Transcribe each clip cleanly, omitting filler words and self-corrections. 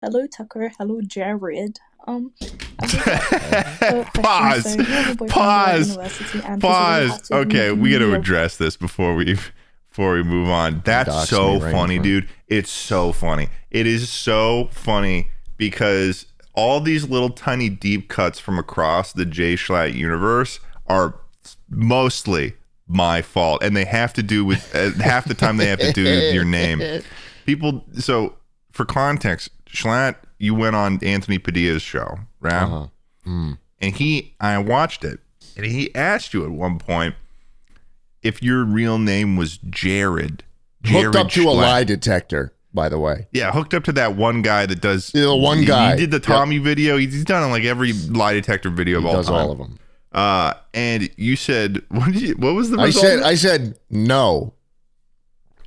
Hello, Tucker. Hello, Jared. I've just got a question. Pause. So you have a boyfriend at Pause. university and Pause. Okay, we got to to address this before we move on. That's Dox so me right funny, in front. dude. It's so funny. It is so funny because all these little tiny deep cuts from across the Jschlatt universe are mostly my fault, and they have to do with half the time they have to do with your name. People. So for context, Jschlatt, you went on Anthony Padilla's show, right? Uh-huh. Mm. And I watched it, and he asked you at one point if your real name was Jared. Hooked up to a Jschlatt. lie detector, by the way. Yeah, hooked up to that one guy that does. The one guy. He did the Tommy video. He's done like every lie detector video of He all does time. all of them. And you said, what was the result? I said no.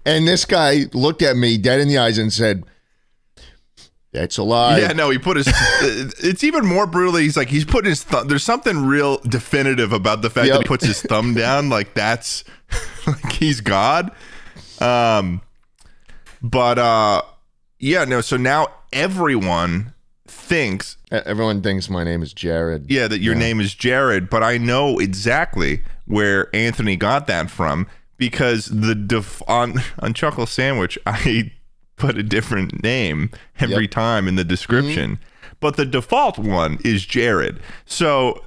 And this guy looked at me dead in the eyes and said, "That's a lie." Yeah, no, he put his. It's even more brutal. He's putting his thumb. There's something real definitive about the fact that he puts his thumb down. Like that's like he's God. Yeah, no. So now everyone thinks. Everyone thinks my name is Jared. Yeah, that your name is Jared, but I know exactly where Anthony got that from because on Chuckle Sandwich, I put a different name every time in the description. But the default one is Jared. So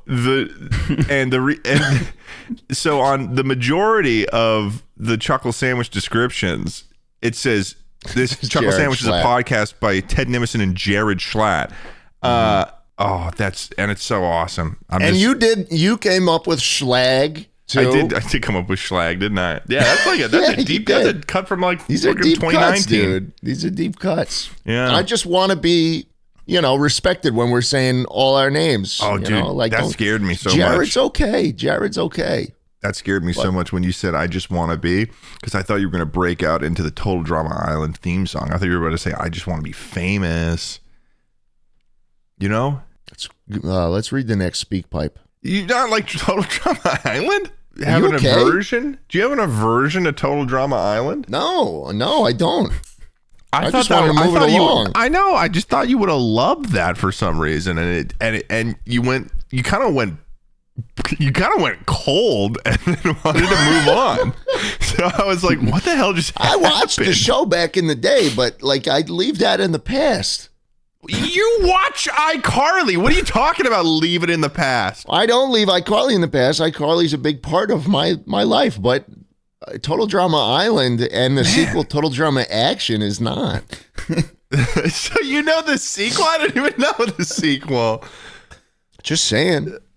so on the majority of the Chuckle Sandwich descriptions, it says this Chuckle Jared Sandwich is a Jschlatt. podcast by Ted Nimison and Jared Jschlatt. It's so awesome. You came up with schlag too. I did come up with schlag, didn't I? Yeah, that's a Yeah, deep. you That's a did. cut from like These are fucking deep 2019. cuts, dude. These are deep cuts. Yeah. I just want to be, respected when we're saying all our names. Oh, dude, that don't- scared me so Jared's much. okay. Jared's okay. That scared me so much when you said "I just want to be," because I thought you were going to break out into the Total Drama Island theme song. I thought you were about to say "I just want to be famous." You know? Let's read the next speak pipe. You not like Total Drama Island? Have you an okay? aversion? Do you have an aversion to Total Drama Island? No, I don't. I just wanted to move it along. I know. I just thought you would have loved that for some reason, and you kind of went cold and then wanted to move on. So I was like, "What the hell just I watched the happened?" show back in the day, but I'd leave that in the past. You watch iCarly. What are you talking about? Leave it in the past. I don't leave iCarly in the past. iCarly's a big part of my life, but Total Drama Island and the sequel Total Drama Action is not. So you know the sequel? I don't even know the sequel. Just saying.